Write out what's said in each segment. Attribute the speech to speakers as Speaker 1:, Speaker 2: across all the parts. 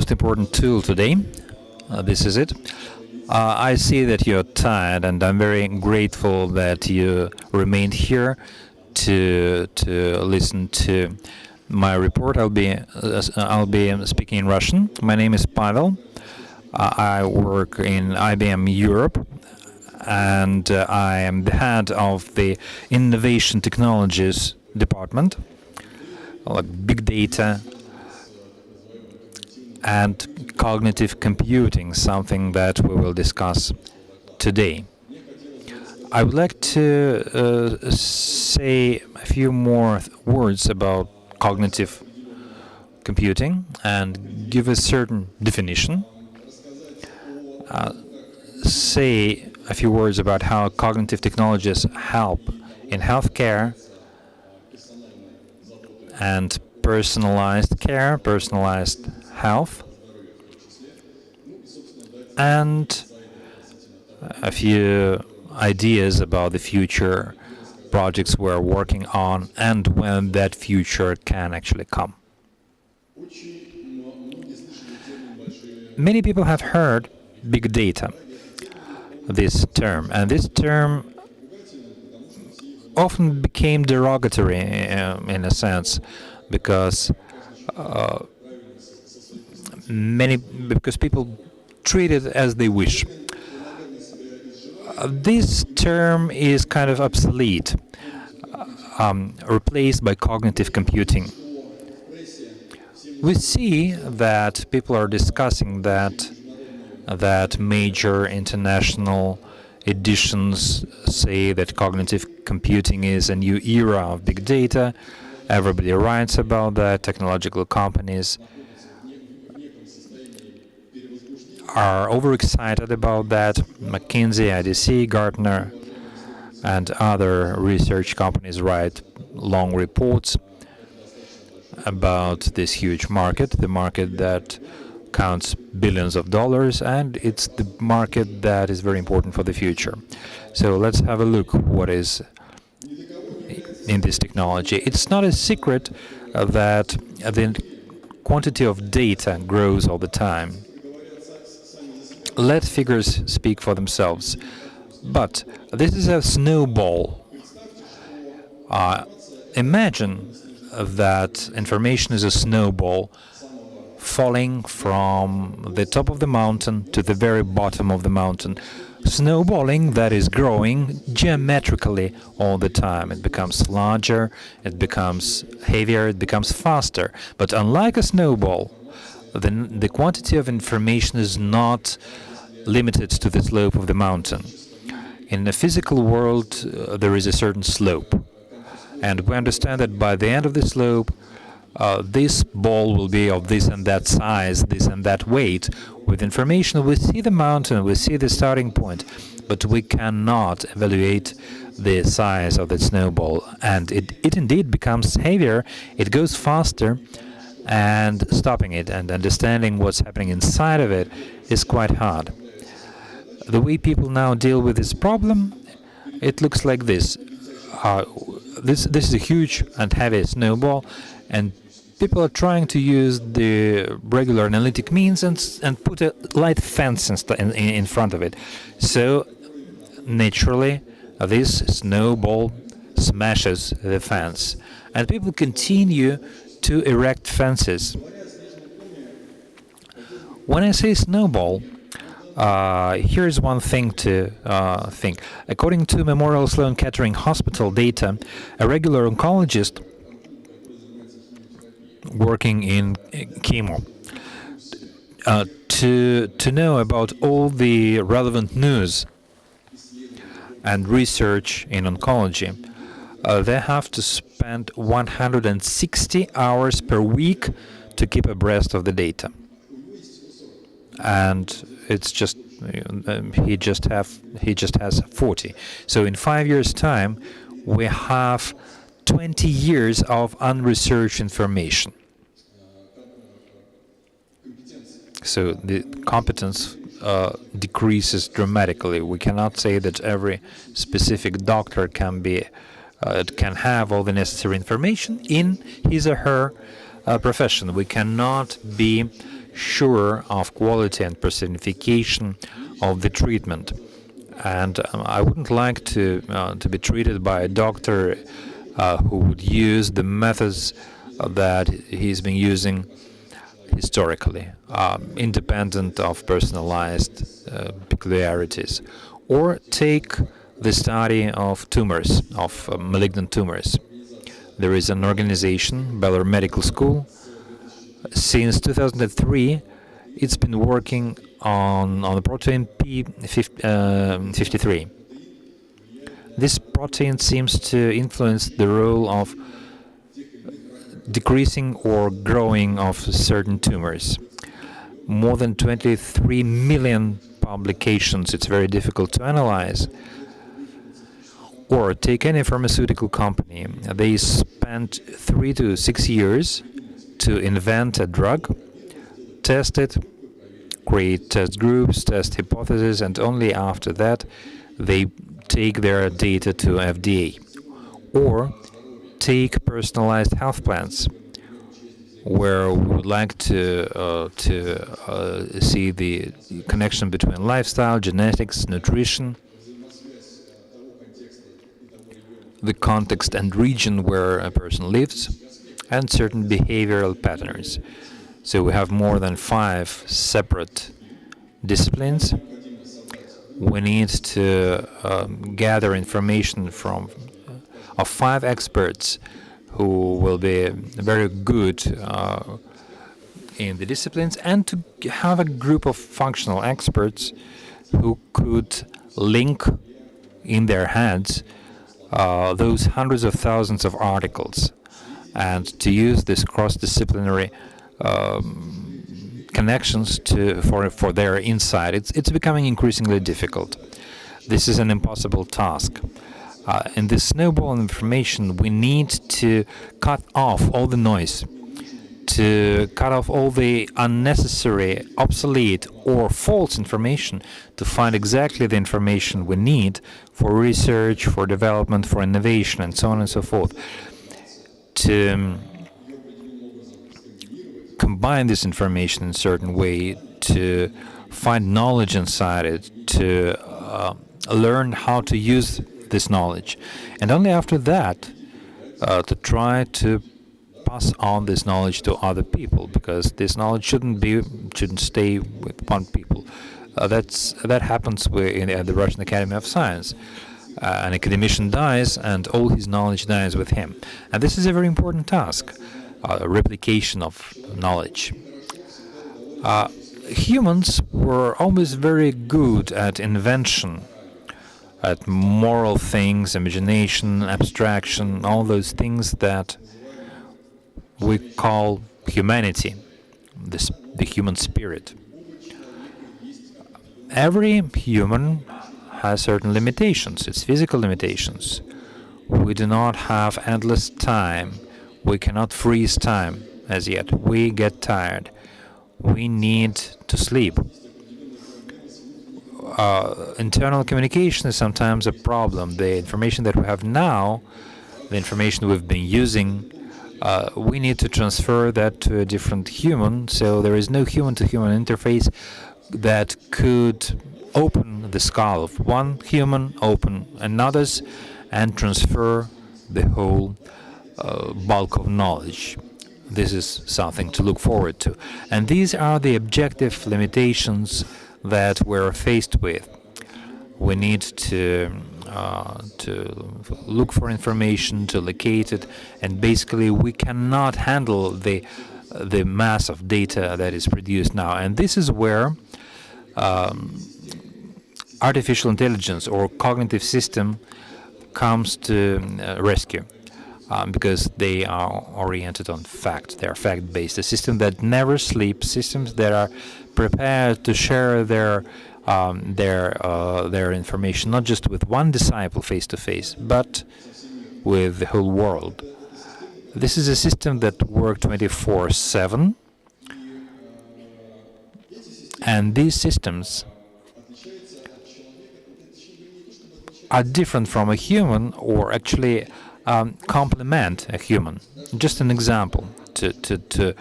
Speaker 1: most important tool today. This is it. I see that you're tired, and I'm very grateful that you remained here to listen to my report. I'll be speaking in Russian. My name is Pavel. I work in IBM Europe, and I am the head of the Innovation Technologies department, like big data and cognitive computing, something that we will discuss today. I would like to say a few more words about cognitive computing and give a certain definition. Say a few words about how cognitive technologies help in healthcare and personalized care, personalized health, and a few ideas about the future projects we're working on and when that future can actually come. Many people have heard big data, this term, and this term often became derogatory in a sense because people treat it as they wish. This term is kind of obsolete, replaced by cognitive computing. We see that people are discussing that major international editions say that cognitive computing is a new era of big data. Everybody writes about that. Technological companies are overexcited about that. McKinsey, IDC, Gartner, and other research companies write long reports about this huge market, the market that counts billions of dollars, and it's the market that is very important for the future. So let's have a look what is in this technology. It's not a secret that the quantity of data grows all the time. Let figures speak for themselves. But this is a snowball. Imagine that information is a snowball falling from the top of the mountain to the very bottom of the mountain. Snowballing that is growing geometrically all the time. It becomes larger, it becomes heavier, it becomes faster. But unlike a snowball, the quantity of information is not limited to the slope of the mountain. In the physical world, there is a certain slope. And we understand that by the end of the slope, this ball will be of this and that size, this and that weight. With information, we see the mountain, we see the starting point, but we cannot evaluate the size of the snowball. And it indeed becomes heavier, it goes faster, and stopping it and understanding what's happening inside of it is quite hard. The way people now deal with this problem, it looks like this. This is a huge and heavy snowball, and people are trying to use the regular analytic means and put a light fence in front of it. So naturally, this snowball smashes the fence, and people continue to erect fences. When I say snowball, here's one thing to think. According to Memorial Sloan Kettering Hospital data, a regular oncologist working in chemo to know about all the relevant news and research in oncology, they have to spend 160 hours per week to keep abreast of the data. And it's just he just has 40. So in 5 years' time, we have 20 years of unresearched information. So the competence decreases dramatically. We cannot say that every specific doctor can have all the necessary information in his or her profession. We cannot be sure of quality and personification of the treatment. And I wouldn't like to be treated by a doctor who would use the methods that he's been using historically, independent of personalized peculiarities. Or take the study of tumors, of malignant tumors. There is an organization, Baylor Medical School. Since 2003, it's been working on the protein P53. This protein seems to influence the role of decreasing or growing of certain tumors. More than 23 million publications. It's very difficult to analyze. Or take any pharmaceutical company. They spent 3 to 6 years to invent a drug, test it, create test groups, test hypotheses, and only after that they take their data to FDA. Or take personalized health plans, where we would like to see the connection between lifestyle, genetics, nutrition, the context and region where a person lives, and certain behavioral patterns. So we have more than 5 separate disciplines. We need to gather information from of 5 experts who will be very good in the disciplines, and to have a group of functional experts who could link in their heads those hundreds of thousands of articles, and to use this cross-disciplinary connections for their insight. It's becoming increasingly difficult. This is an impossible task. In this snowball of information, we need to cut off all the noise, to cut off all the unnecessary, obsolete, or false information, to find exactly the information we need for research, for development, for innovation, and so on and so forth. To combine this information in a certain way, to find knowledge inside it, to learn how to use this knowledge, and only after that to try to pass on this knowledge to other people, because this knowledge shouldn't stay with one people. That happens in the Russian Academy of Science. An academician dies, and all his knowledge dies with him. And this is a very important task, replication of knowledge. Humans were always very good at invention, at moral things, imagination, abstraction, all those things that we call humanity, the human spirit. Every human has certain limitations, its physical limitations. We do not have endless time. We cannot freeze time as yet. We get tired. We need to sleep. Internal communication is sometimes a problem. The information that we have now, the information we've been using, we need to transfer that to a different human, so there is no human-to-human interface that could open the skull of one human, open another's, and transfer the whole bulk of knowledge. This is something to look forward to. And these are the objective limitations that we're faced with. We need to look for information, to locate it, and basically we cannot handle the mass of data that is produced now. And this is where artificial intelligence or cognitive system comes to rescue, because they are oriented on fact. They are fact-based. A system that never sleeps, systems that are prepared to share their information, not just with one disciple face-to-face, but with the whole world. This is a system that works 24/7, and these systems are different from a human, or actually complement a human. Just an example. to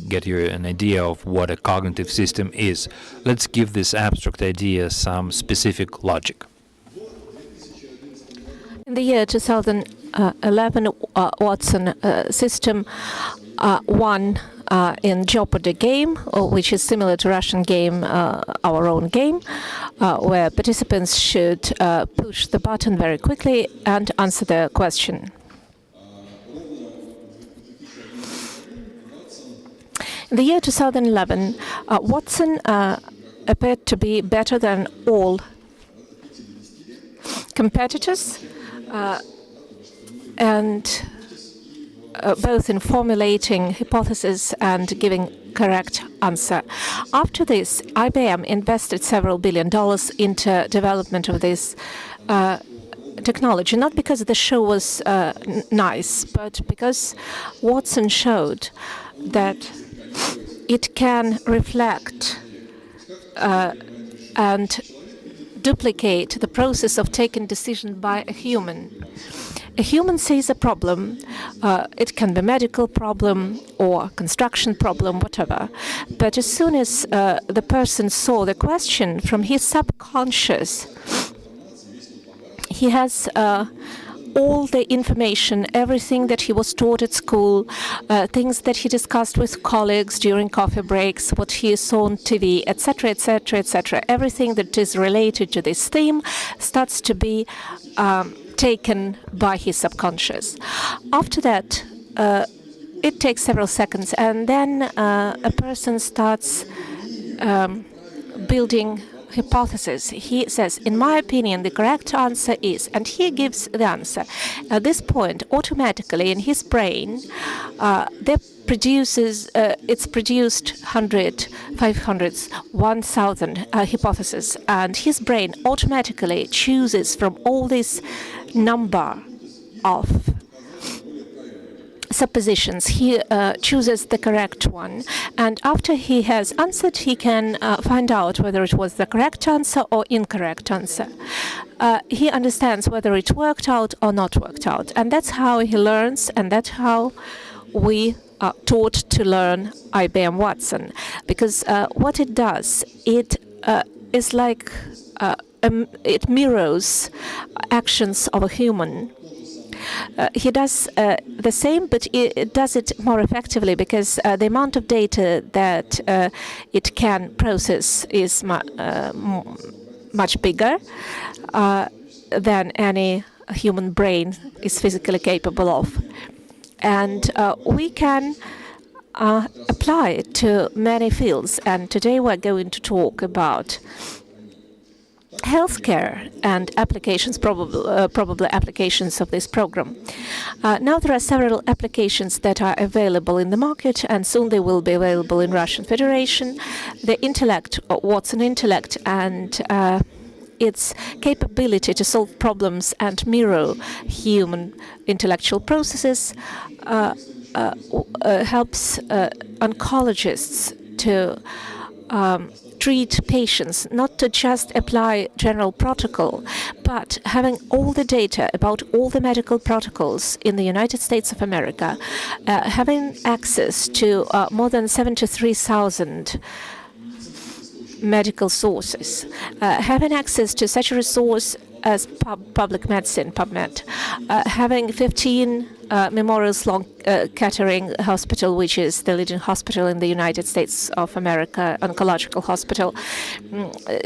Speaker 1: get you an idea of what a cognitive system is. Let's give this abstract idea some specific logic.
Speaker 2: In the year 2011, Watson system won in Jeopardy game, which is similar to Russian game, our own game, where participants should push the button very quickly and answer the question. In the year 2011, Watson appeared to be better than all competitors, and both in formulating hypotheses and giving correct answer. After this, IBM invested several $1 billion into development of this technology, not because the show was nice, but because Watson showed that it can reflect and duplicate the process of taking decision by a human. A human sees a problem, it can be a medical problem or construction problem, whatever. But as soon as the person saw the question from his subconscious, he has all the information, everything that he was taught at school, things that he discussed with colleagues during coffee breaks, what he saw on TV, etc., etc., etc. Everything that is related to this theme starts to be taken by his subconscious. After that, it takes several seconds, and then a person starts building hypothesis. He says, in my opinion, the correct answer is, and he gives the answer. At this point, automatically in his brain, it's produced 100, 500, 1,000 hypotheses, and his brain automatically chooses from all this number of suppositions. He chooses the correct one, and after he has answered, he can find out whether it was the correct answer or incorrect answer. He understands whether it worked out or not worked out, and that's how he learns, and that's how we are taught to learn IBM Watson. Because what it does, it is like it mirrors actions of a human. He does the same, but it does it more effectively, because the amount of data that it can process is much bigger than any human brain is physically capable of. And we can apply it to many fields. And today we're going to talk about healthcare and applications, probably applications of this program. Now there are several applications that are available in the market, and soon they will be available in Russian Federation. The intellect, Watson intellect, and its capability to solve problems and mirror human intellectual processes helps oncologists to treat patients, not to just apply general protocol, but having all the data about all the medical protocols in the United States of America, having access to more than 73,000 medical sources, having access to such a resource as public medicine, PubMed, having 15 Memorial Sloan Kettering Hospital, which is the leading hospital in the United States of America, oncological hospital.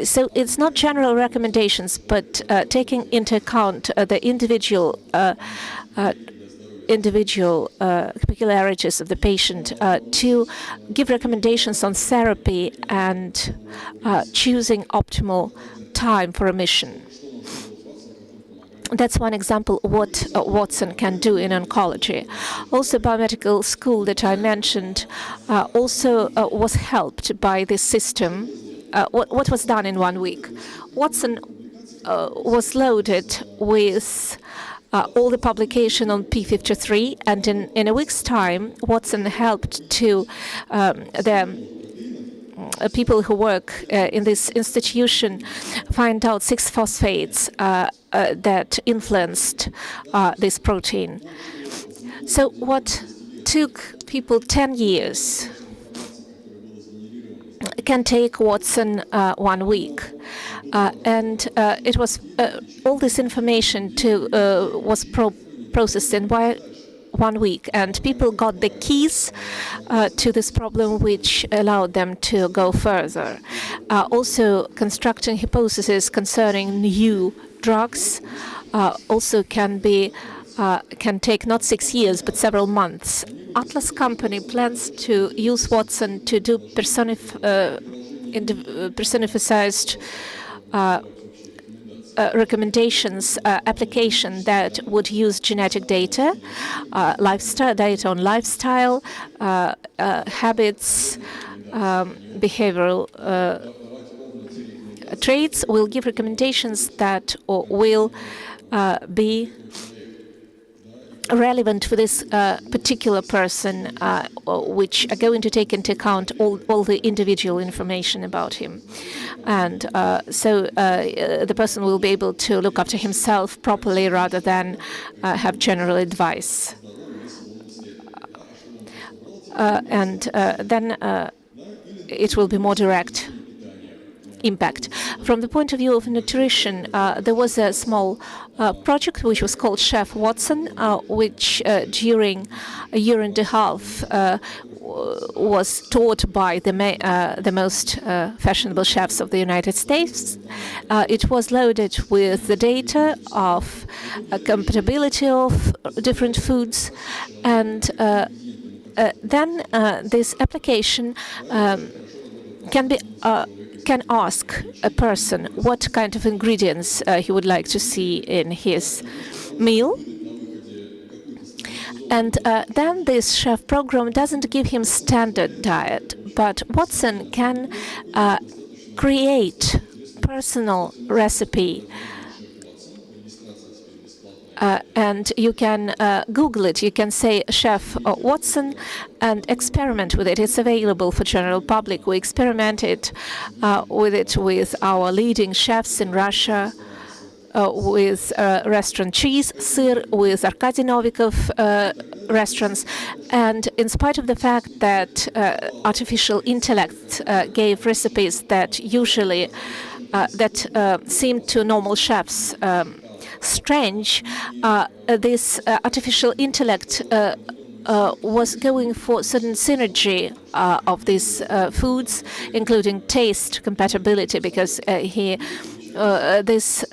Speaker 2: So it's not general recommendations, but taking into account the individual peculiarities of the patient, to give recommendations on therapy and choosing optimal time for remission. That's one example of what Watson can do in oncology. Also, biomedical school that I mentioned also was helped by this system. What was done in 1 week? Watson was loaded with all the publication on P53, and in a week's time, Watson helped to the people who work in this institution find out 6 phosphates that influenced this protein. So what took people 10 years can take Watson 1 week. And it was all this information was processed in 1 week, and people got the keys to this problem, which allowed them to go further. Also, constructing hypotheses concerning new drugs also can take not 6 years but several months. Atlas company plans to use Watson to do personificized recommendations application that would use genetic data, data on lifestyle, habits, behavioral traits. Will give recommendations that will be relevant for this particular person, which are going to take into account all the individual information about him. And so the person will be able to look after himself properly rather than have general advice. And then it will be more direct impact. From the point of view of nutrition, there was a small project which was called Chef Watson, which during a year and a half was taught by the most fashionable chefs of the United States. It was loaded with the data of compatibility of different foods, and then this application can ask a person what kind of ingredients he would like to see in his meal. And then this chef program doesn't give him standard diet, but Watson can create personal recipe. And you can Google it. You can say Chef Watson and experiment with it. It's available for general public. We experimented with our leading chefs in Russia, with restaurant Cheese, Sir, with Arkady Novikov restaurants. And in spite of the fact that artificial intellect gave recipes that usually seemed to normal chefs strange, this artificial intellect was going for certain synergy of these foods, including taste compatibility, because these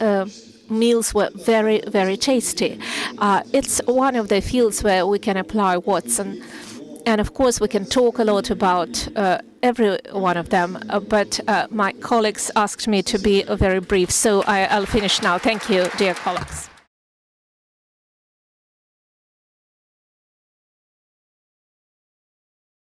Speaker 2: meals were very, very tasty. It's one of the fields where we can apply Watson. And of course, we can talk a lot about every one of them, but my colleagues asked me to be very brief, so I'll finish now. Thank you, dear colleagues.